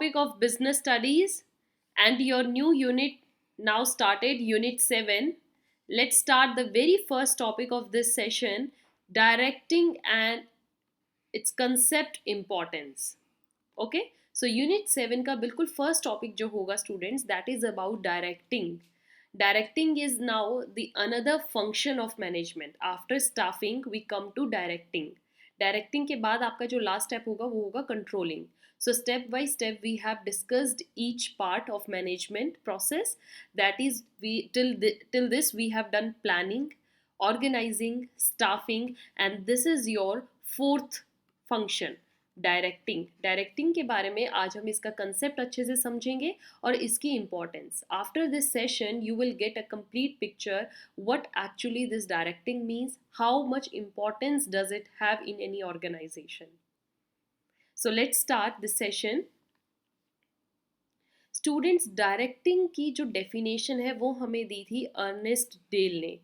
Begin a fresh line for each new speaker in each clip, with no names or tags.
topic of business studies and your new unit now started, unit 7. Let's start the very first topic of this session, directing and its concept importance. Okay, so unit 7 का बिल्कुल first topic जो होगा students, that is about directing. Directing is now the another function of management. After staffing we come to directing. Directing के बाद आपका जो last step होगा वो होगा controlling. So step by step we have discussed each part of management process. That is, we till this we have done planning, organizing, staffing, and this is your fourth function, directing. Directing के बारे में आज हम इसका concept अच्छे से समझेंगे और इसकी importance. After this session you will get a complete picture what actually this directing means, how much importance does it have in any organisation. So let's start this session. Students, directing की जो definition है वो हमें दी थी Ernest Dale ने,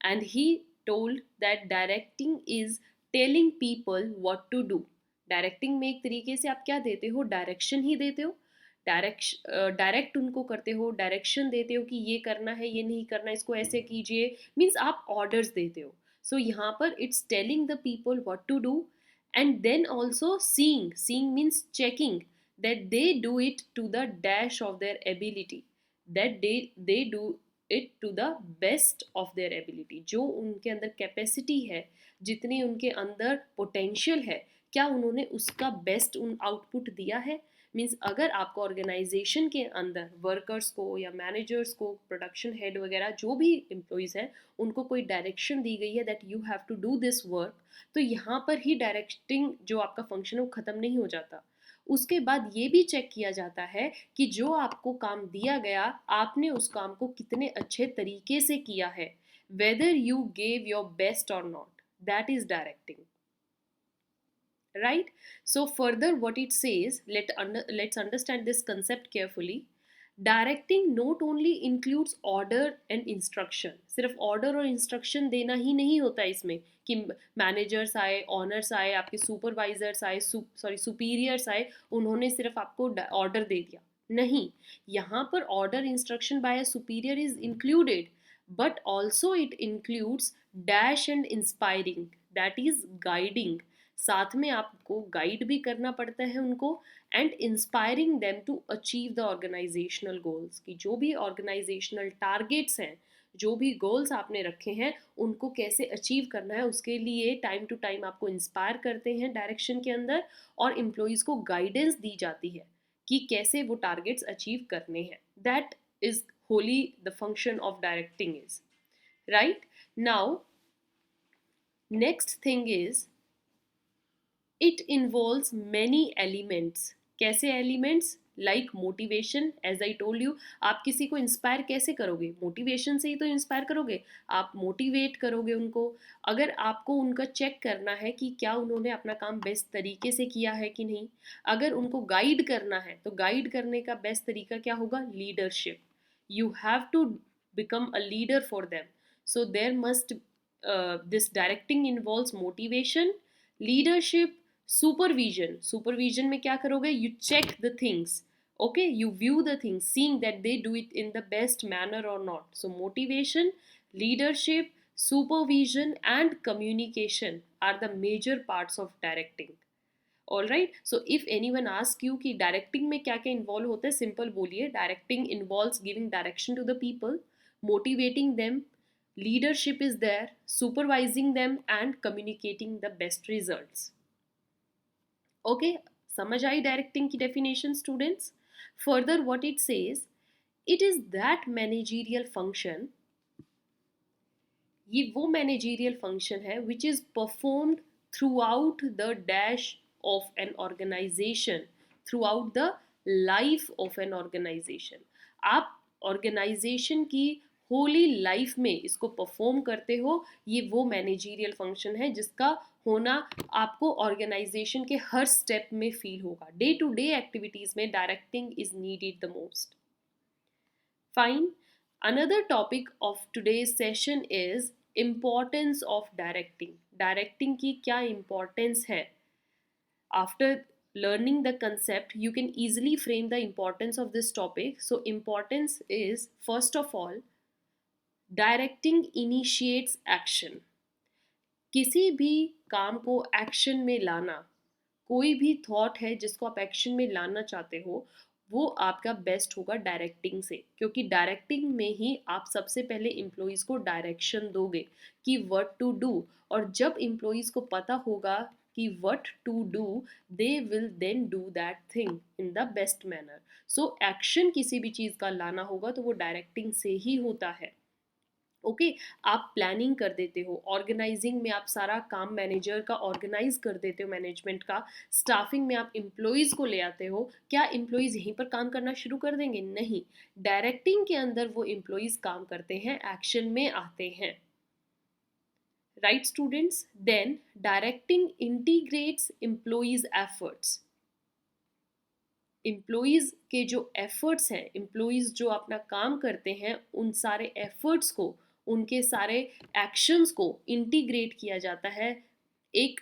and he told that directing is telling people what to do. Directing में एक तरीके से आप क्या देते हो, डायरेक्शन ही देते हो. डायरेक्ट उनको करते हो, डायरेक्शन देते हो कि ये करना है, ये नहीं करना, इसको ऐसे कीजिए, मीन्स आप ऑर्डर्स देते हो. सो यहाँ पर it's telling the people what to do. And then also seeing means checking that they do it to the dash of their ability, that they do it to the best of their ability. जो उनके अंदर capacity है, जितनी उनके अंदर potential है, क्या उन्होंने उसका बेस्ट उन आउटपुट दिया है. मीन्स अगर आपको ऑर्गेनाइजेशन के अंदर वर्कर्स को या मैनेजर्स को, प्रोडक्शन हेड वगैरह जो भी एम्प्लॉयज़ हैं, उनको कोई डायरेक्शन दी गई है that you have to do this work, तो यहाँ पर ही डायरेक्टिंग जो आपका फंक्शन है वो ख़त्म नहीं हो जाता. उसके बाद ये भी चेक किया जाता है कि जो आपको काम दिया गया, आपने उस काम को कितने अच्छे तरीके से किया है, whether you gave your best और not. That is directing, right? So further what it says, let's understand this concept carefully. Directing not only includes order and instruction. सिर्फ ऑर्डर और इंस्ट्रक्शन देना ही नहीं होता इसमें कि मैनेजर्स आए, ऑनर्स आए, आपके सुपरवाइजर्स आए, सुपीरियर्स आए, उन्होंने सिर्फ आपको ऑर्डर दे दिया. नहीं, यहाँ पर order instruction by a superior is included, but also it includes dash and inspiring, that is guiding. साथ में आपको गाइड भी करना पड़ता है उनको, and inspiring them to achieve the organisational goals. कि जो भी ऑर्गेनाइजेशनल टारगेट्स हैं, जो भी गोल्स आपने रखे हैं, उनको कैसे अचीव करना है, उसके लिए टाइम टू टाइम आपको इंस्पायर करते हैं डायरेक्शन के अंदर, और एम्प्लॉयज़ को गाइडेंस दी जाती है कि कैसे वो टारगेट्स अचीव करने हैं. That is Holi the function of directing is, right. Now next thing is, it involves many elements. कैसे elements? Like motivation, as I told you. आप किसी को इंस्पायर कैसे करोगे? मोटिवेशन से ही तो इंस्पायर करोगे. आप मोटिवेट करोगे उनको. अगर आपको उनका चेक करना है कि क्या उन्होंने अपना काम बेस्ट तरीके से किया है कि नहीं, अगर उनको गाइड करना है तो गाइड करने का बेस्ट तरीका क्या होगा? Leadership. You have to become a leader for them. So there must this directing involves motivation, leadership, supervision में क्या करोगे? You check the things, okay, you view the things, seeing that they do it in the best manner और not. So motivation, leadership, supervision and communication are the major parts of directing. All right, so if anyone asks you कि directing में क्या क्या involve होता है, simple बोलिए, directing involves giving direction to the people, motivating them, leadership is there, supervising them and communicating the best results. Okay, समझ आई directing की definition students. Further what it says, it is that managerial function, ये वो managerial function है which is performed throughout the dash of an organisation, throughout the life of an organisation. आप organisation की whole life में इसको perform करते हो. ये वो मैनेजरियल फंक्शन है जिसका होना आपको ऑर्गेनाइजेशन के हर स्टेप में फील होगा. डे टू डे एक्टिविटीज में directing is needed the most. Fine. Another topic of today's session is importance of directing. Directing की क्या इम्पोर्टेंस है? After learning the concept, you can easily frame the importance of this topic. So importance is, first of all, directing initiates action. किसी भी काम को action में लाना, कोई भी थॉट है जिसको आप एक्शन में लाना चाहते हो, वो आपका बेस्ट होगा डायरेक्टिंग से, क्योंकि डायरेक्टिंग में ही आप सबसे पहले एम्प्लॉयज़ को डायरेक्शन दोगे कि व्हाट टू डू, और जब एम्प्लॉयज़ को पता होगा कि what to do, they will then do that thing in the best manner. So action किसी भी चीज़ का लाना होगा तो वो डायरेक्टिंग से ही होता है. ओके आप प्लानिंग कर देते हो, ऑर्गेनाइजिंग में आप सारा काम मैनेजर का ऑर्गेनाइज कर देते हो, मैनेजमेंट का. स्टाफिंग में आप एम्प्लॉयज़ को ले आते हो. क्या एम्प्लॉयज़ यहीं पर काम करना शुरू कर देंगे? नहीं. डायरेक्टिंग के अंदर वो एम्प्लॉयज़ काम करते हैं, एक्शन में आते हैं. Right students? Then directing integrates employees efforts. Employees के जो एफर्ट्स हैं, एम्प्लॉयज़ जो अपना काम करते हैं, उन सारे एफर्ट्स को, उनके सारे एक्शंस को इंटीग्रेट किया जाता है, एक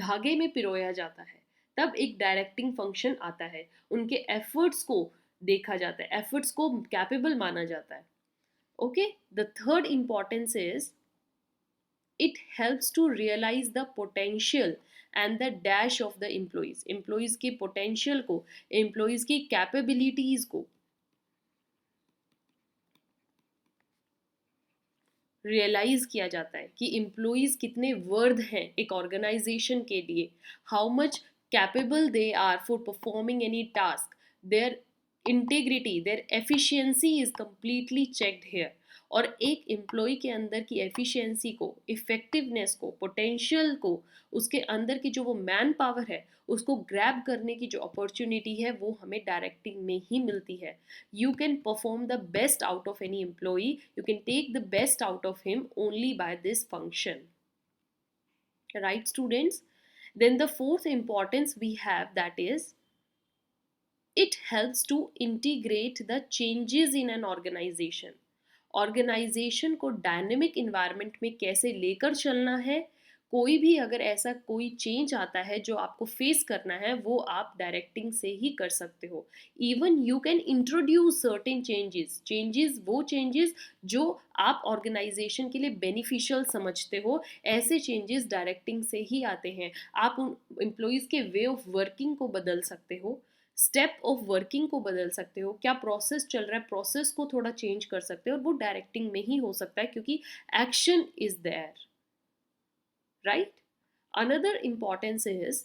धागे में पिरोया जाता है. तब एक डायरेक्टिंग फंक्शन आता है. उनके एफर्ट्स को देखा जाता है, एफर्ट्स को कैपेबल माना जाता है. Okay, the third importance is it helps to realize the potential and the dash of the employees. employees के potential को, employees की capabilities को रियलाइज किया जाता है कि एम्प्लॉयज़ कितने वर्थ हैं एक ऑर्गेनाइजेशन के लिए, how much capable they are for performing any task, their integrity, their efficiency is completely checked here. और एक एम्प्लॉय के अंदर की एफिशिएंसी को, इफेक्टिवनेस को, पोटेंशियल को, उसके अंदर की जो वो मैन पावर है, उसको ग्रैब करने की जो अपॉर्चुनिटी है, वो हमें डायरेक्टिंग में ही मिलती है. You can perform the best out of any employee, you can take the best out of him only by this function. Right students? Then the fourth importance we have, that is it helps to integrate the changes in an organization. Organisation को dynamic environment में कैसे लेकर चलना है, कोई भी अगर ऐसा कोई चेंज आता है जो आपको फेस करना है, वो आप डायरेक्टिंग से ही कर सकते हो. Even you can introduce certain changes वो चेंजेस जो आप ऑर्गेनाइजेशन के लिए बेनिफिशियल समझते हो, ऐसे चेंजेस डायरेक्टिंग से ही आते हैं. आप उन एम्प्लॉयज़ के वे ऑफ वर्किंग को बदल सकते हो, स्टेप ऑफ वर्किंग को बदल सकते हो, क्या प्रोसेस चल रहा है, प्रोसेस को थोड़ा चेंज कर सकते हो, और वो डायरेक्टिंग में ही हो सकता है क्योंकि action is there. Right? Another importance is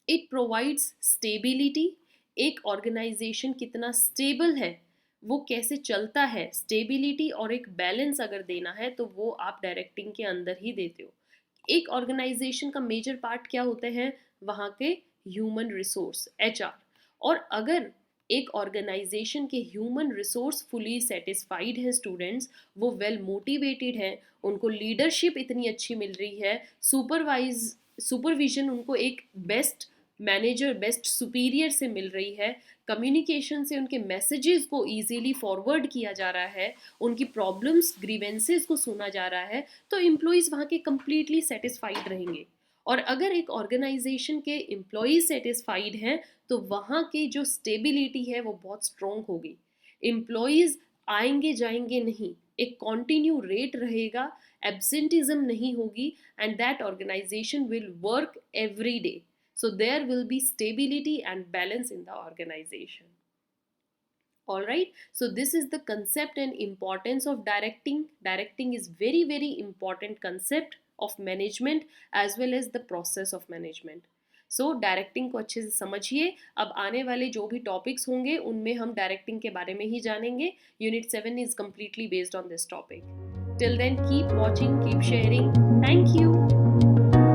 it provides stability. एक ऑर्गेनाइजेशन कितना स्टेबल है, वो कैसे चलता है, स्टेबिलिटी और एक बैलेंस अगर देना है तो वो आप डायरेक्टिंग के अंदर ही देते हो. एक ऑर्गेनाइजेशन का मेजर पार्ट क्या होते हैं? वहाँ के ह्यूमन रिसोर्स, HR. और अगर एक ऑर्गेनाइजेशन के ह्यूमन रिसोर्स फुली सेटिस्फाइड है स्टूडेंट्स, वो वेल मोटिवेटेड है, उनको लीडरशिप इतनी अच्छी मिल रही है, सुपरविजन उनको एक बेस्ट मैनेजर, बेस्ट सुपीरियर से मिल रही है, कम्युनिकेशन से उनके मैसेजेस को इजीली फॉरवर्ड किया जा रहा है, उनकी प्रॉब्लम्स, ग्रीवेंसेस को सुना जा रहा है, तो एम्प्लॉयज़ वहाँ के कंप्लीटली सेटिस्फाइड रहेंगे. और अगर एक ऑर्गेनाइजेशन के एम्प्लॉयज सेटिस्फाइड हैं तो वहाँ की जो स्टेबिलिटी है वो बहुत स्ट्रॉन्ग होगी. एम्प्लॉयज आएंगे जाएंगे नहीं, एक कॉन्टिन्यू रेट रहेगा, एब्सेंटिज्म नहीं होगी, and that organisation will work every day. So there will be stability and balance in the organization. All right, so this is the concept and importance of directing. Directing is very very important concept of management as well as the process of management. So directing को अच्छे से समझिए. अब आने वाले जो भी topics होंगे उनमें हम डायरेक्टिंग के बारे में ही जानेंगे. Unit 7 is completely based on this topic. Till then, keep watching, keep sharing. Thank you.